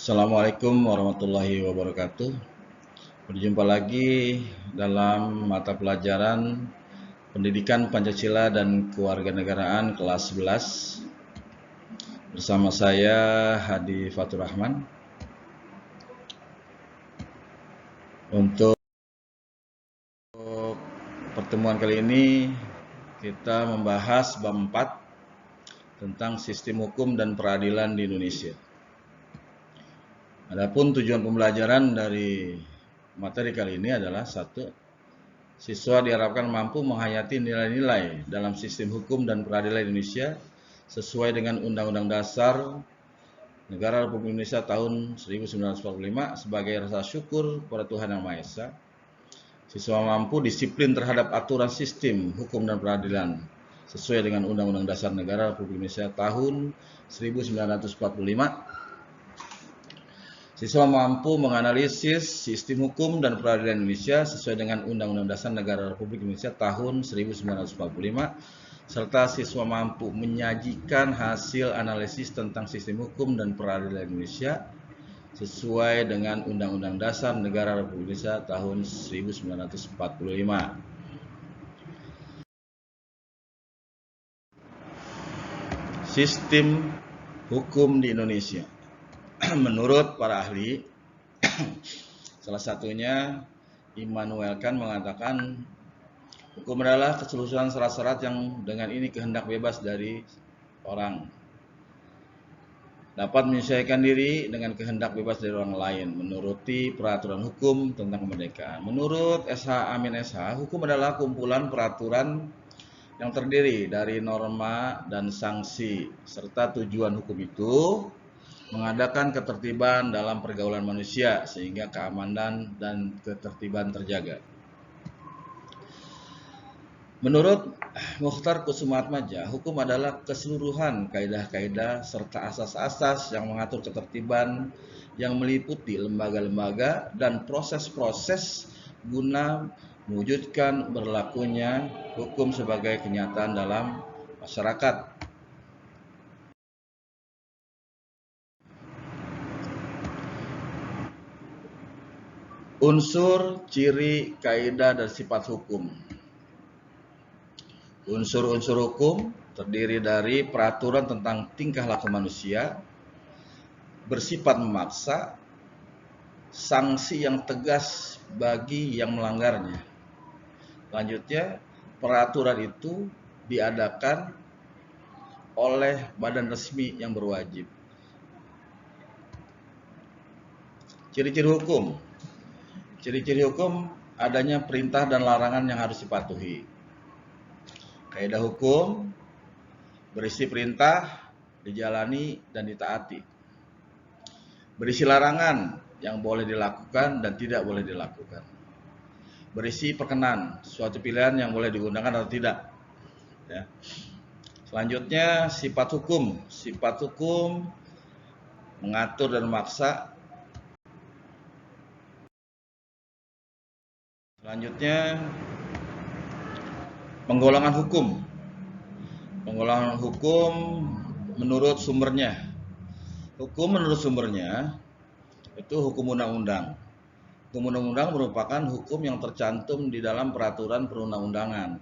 Assalamualaikum warahmatullahi wabarakatuh. Berjumpa lagi dalam mata pelajaran Pendidikan Pancasila dan Kewarganegaraan kelas 11 bersama saya Hadi Fatur Rahman. Untuk pertemuan kali ini kita membahas bab 4 tentang sistem hukum dan peradilan di Indonesia. Adapun tujuan pembelajaran dari materi kali ini adalah 1. Siswa diharapkan mampu menghayati nilai-nilai dalam sistem hukum dan peradilan Indonesia sesuai dengan Undang-Undang Dasar Negara Republik Indonesia tahun 1945 sebagai rasa syukur kepada Tuhan Yang Maha Esa. Siswa mampu disiplin terhadap aturan sistem hukum dan peradilan sesuai dengan Undang-Undang Dasar Negara Republik Indonesia tahun 1945. Siswa mampu menganalisis sistem hukum dan peradilan Indonesia sesuai dengan Undang-Undang Dasar Negara Republik Indonesia tahun 1945, serta siswa mampu menyajikan hasil analisis tentang sistem hukum dan peradilan Indonesia sesuai dengan Undang-Undang Dasar Negara Republik Indonesia tahun 1945. Sistem hukum di Indonesia. Menurut para ahli, salah satunya Immanuel Kant mengatakan hukum adalah keseluruhan syarat-syarat yang dengan ini kehendak bebas dari orang dapat menyesuaikan diri dengan kehendak bebas dari orang lain, menuruti peraturan hukum tentang kemerdekaan. Menurut SH Amin SH, hukum adalah kumpulan peraturan yang terdiri dari norma dan sanksi, serta tujuan hukum itu mengadakan ketertiban dalam pergaulan manusia sehingga keamanan dan ketertiban terjaga. Menurut Mukhtar Kusumaatmadja, hukum adalah keseluruhan kaidah-kaidah serta asas-asas yang mengatur ketertiban yang meliputi lembaga-lembaga dan proses-proses guna mewujudkan berlakunya hukum sebagai kenyataan dalam masyarakat. Unsur, ciri, kaidah, dan sifat hukum. Unsur-unsur hukum terdiri dari peraturan tentang tingkah laku manusia, bersifat memaksa, sanksi yang tegas bagi yang melanggarnya. Selanjutnya, peraturan itu diadakan oleh badan resmi yang berwajib. Ciri-ciri hukum. Ciri-ciri hukum adanya perintah dan larangan yang harus dipatuhi. Kaidah hukum berisi perintah, dijalani dan ditaati. Berisi larangan yang boleh dilakukan dan tidak boleh dilakukan. Berisi perkenan, suatu pilihan yang boleh digunakan atau tidak. Ya. Selanjutnya sifat hukum. Sifat hukum mengatur dan memaksa. Selanjutnya penggolongan hukum. Penggolongan hukum menurut sumbernya. Hukum menurut sumbernya itu hukum undang-undang. Hukum undang-undang merupakan hukum yang tercantum di dalam peraturan perundang-undangan.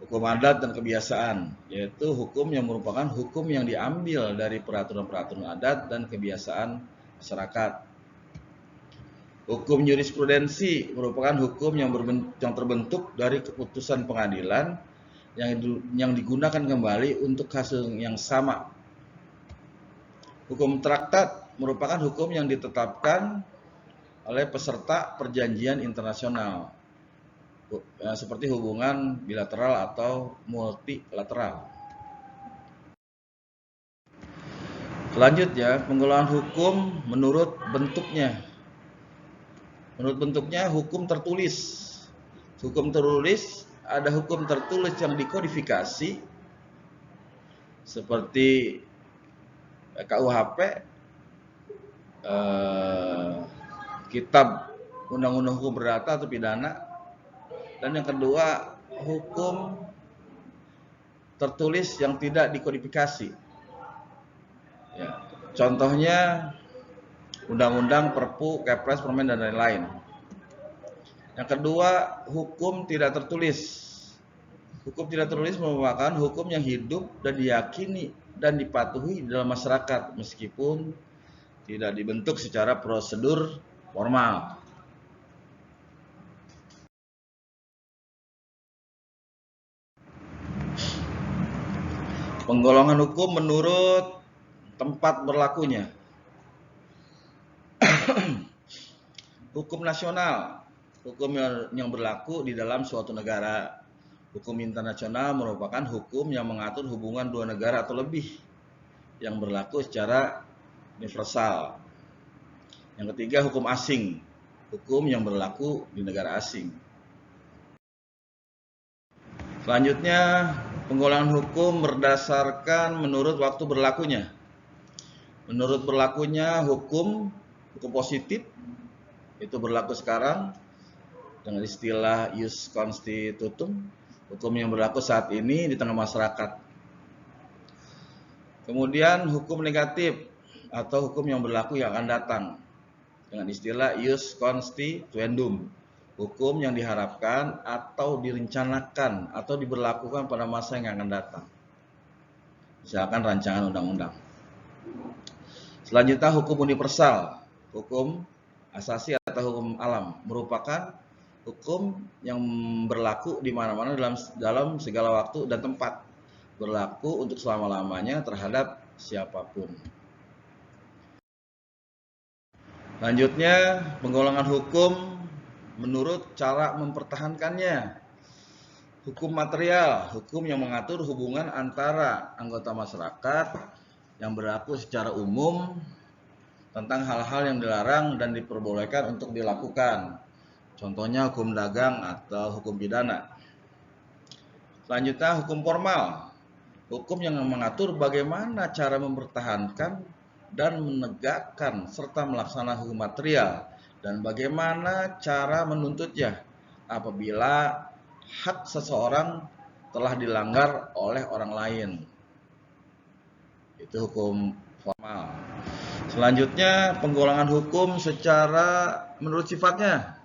Hukum adat dan kebiasaan, yaitu hukum yang merupakan hukum yang diambil dari peraturan-peraturan adat dan kebiasaan masyarakat. Hukum jurisprudensi merupakan hukum yang terbentuk dari keputusan pengadilan yang digunakan kembali untuk hasil yang sama. Hukum traktat merupakan hukum yang ditetapkan oleh peserta perjanjian internasional, seperti hubungan bilateral atau multilateral. Selanjutnya, penggolongan hukum menurut bentuknya. Menurut bentuknya, hukum tertulis. Hukum tertulis, ada hukum tertulis yang dikodifikasi seperti KUHP, Kitab Undang-Undang Hukum Perdata atau Pidana. Dan yang kedua, hukum tertulis yang tidak dikodifikasi. Ya, contohnya undang-undang, perpu, kepres, permen, dan lain-lain. Yang kedua, hukum tidak tertulis. Hukum tidak tertulis merupakan hukum yang hidup dan diyakini dan dipatuhi dalam masyarakat meskipun tidak dibentuk secara prosedur formal. Penggolongan hukum menurut tempat berlakunya. Hukum nasional, hukum yang berlaku di dalam suatu negara. Hukum internasional merupakan hukum yang mengatur hubungan dua negara atau lebih yang berlaku secara universal. Yang ketiga, hukum asing, hukum yang berlaku di negara asing. Selanjutnya, penggolongan hukum berdasarkan menurut waktu berlakunya. Menurut berlakunya hukum positif itu berlaku sekarang dengan istilah ius constitutum, hukum yang berlaku saat ini di tengah masyarakat. Kemudian hukum negatif atau hukum yang berlaku yang akan datang dengan istilah ius constituendum, hukum yang diharapkan atau direncanakan atau diberlakukan pada masa yang akan datang. Misalkan rancangan undang-undang. Selanjutnya hukum universal, hukum asasi atau hukum alam, merupakan hukum yang berlaku di mana-mana dalam segala waktu dan tempat, berlaku untuk selama-lamanya terhadap siapapun. Selanjutnya, penggolongan hukum menurut cara mempertahankannya. Hukum material, hukum yang mengatur hubungan antara anggota masyarakat yang berlaku secara umum tentang hal-hal yang dilarang dan diperbolehkan untuk dilakukan. Contohnya hukum dagang atau hukum pidana. Selanjutnya hukum formal, hukum yang mengatur bagaimana cara mempertahankan dan menegakkan serta melaksanakan hukum material dan bagaimana cara menuntutnya apabila hak seseorang telah dilanggar oleh orang lain. Itu hukum formal. Selanjutnya penggolongan hukum secara menurut sifatnya.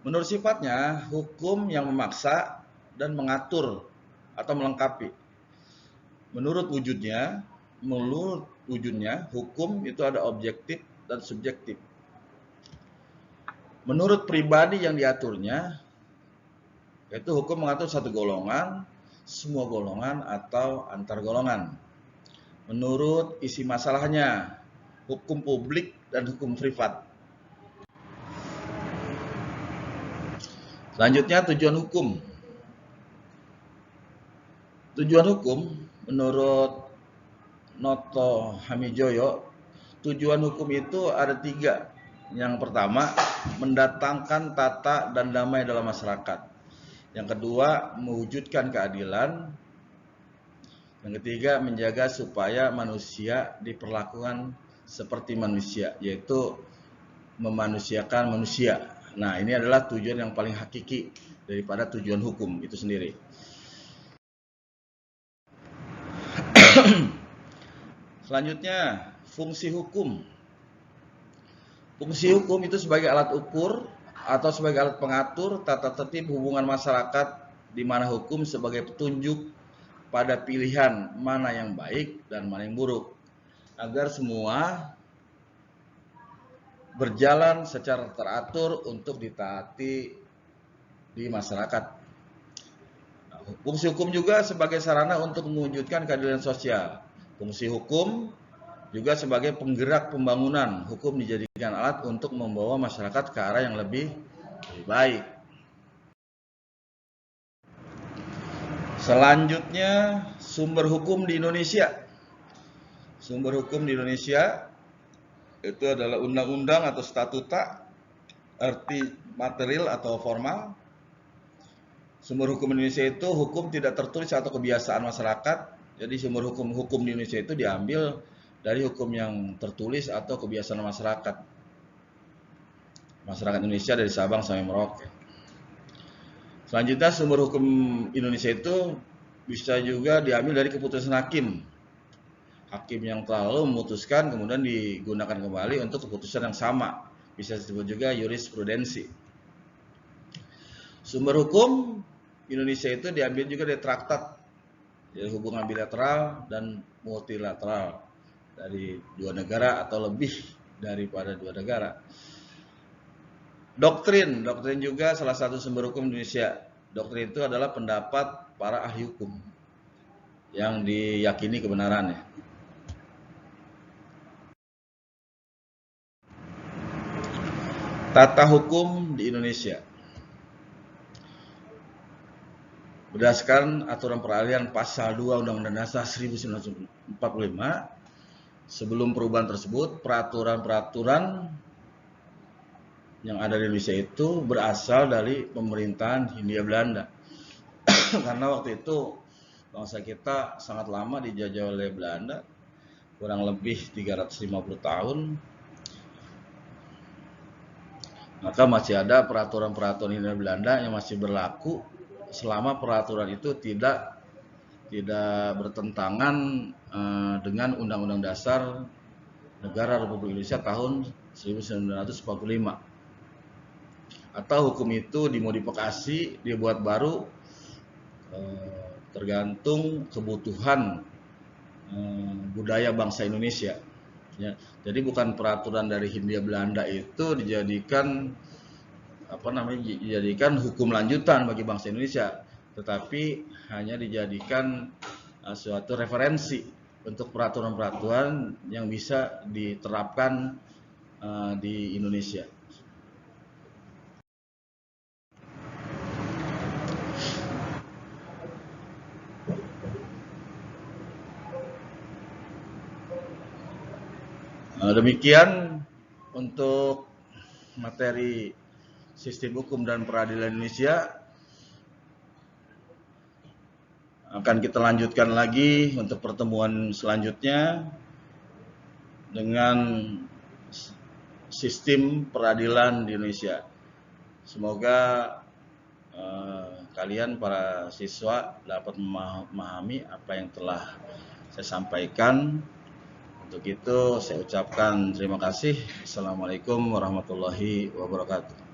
Menurut sifatnya, hukum yang memaksa dan mengatur atau melengkapi. Menurut wujudnya, hukum itu ada objektif dan subjektif. Menurut pribadi yang diaturnya, yaitu hukum mengatur satu golongan, semua golongan atau antar golongan. Menurut isi masalahnya, hukum publik dan hukum privat. Selanjutnya tujuan hukum. Tujuan hukum menurut Noto Hamijoyo, tujuan hukum itu ada 3. Yang pertama, mendatangkan tata dan damai dalam masyarakat. Yang kedua, mewujudkan keadilan. Yang ketiga, menjaga supaya manusia diperlakukan seperti manusia, yaitu memanusiakan manusia. Nah, ini adalah tujuan yang paling hakiki daripada tujuan hukum itu sendiri. Selanjutnya, fungsi hukum. Fungsi hukum itu sebagai alat ukur atau sebagai alat pengatur tata tertib hubungan masyarakat, di mana hukum sebagai petunjuk pada pilihan mana yang baik dan mana yang buruk, agar semua berjalan secara teratur untuk ditaati di masyarakat. Fungsi hukum juga sebagai sarana untuk mewujudkan keadilan sosial. Fungsi hukum juga sebagai penggerak pembangunan. Hukum dijadikan alat untuk membawa masyarakat ke arah yang lebih baik. Selanjutnya, sumber hukum di Indonesia. Sumber hukum di Indonesia itu adalah undang-undang atau statuta, arti material atau formal. Sumber hukum Indonesia itu hukum tidak tertulis atau kebiasaan masyarakat. Jadi sumber hukum di Indonesia itu diambil dari hukum yang tertulis atau kebiasaan masyarakat. Masyarakat Indonesia dari Sabang sampai Merauke. Selanjutnya sumber hukum Indonesia itu bisa juga diambil dari keputusan hakim. hakim yang terlalu memutuskan kemudian digunakan kembali untuk keputusan yang sama, bisa disebut juga jurisprudensi. Sumber hukum Indonesia itu diambil juga dari traktat, jadi hubungan bilateral dan multilateral dari dua negara atau lebih daripada dua negara. Doktrin juga salah satu sumber hukum Indonesia. Doktrin itu adalah pendapat para ahli hukum yang diyakini kebenarannya. Tata hukum di Indonesia. Berdasarkan aturan peralihan pasal 2 Undang-Undang Dasar 1945, sebelum perubahan tersebut, peraturan-peraturan yang ada di Indonesia itu berasal dari pemerintahan Hindia Belanda. Karena waktu itu bangsa kita sangat lama dijajah oleh Belanda, kurang lebih 350 tahun. Maka masih ada peraturan-peraturan Hindia Belanda yang masih berlaku selama peraturan itu tidak bertentangan dengan Undang-Undang Dasar Negara Republik Indonesia tahun 1945. Atau hukum itu dimodifikasi, dibuat baru tergantung kebutuhan budaya bangsa Indonesia. Ya, jadi bukan peraturan dari Hindia Belanda itu dijadikan hukum lanjutan bagi bangsa Indonesia, tetapi hanya dijadikan suatu referensi untuk peraturan-peraturan yang bisa diterapkan di Indonesia. Demikian untuk materi sistem hukum dan peradilan Indonesia. Akan kita lanjutkan lagi untuk pertemuan selanjutnya dengan sistem peradilan di Indonesia. Semoga kalian para siswa dapat memahami apa yang telah saya sampaikan. Untuk itu saya ucapkan terima kasih. Assalamualaikum warahmatullahi wabarakatuh.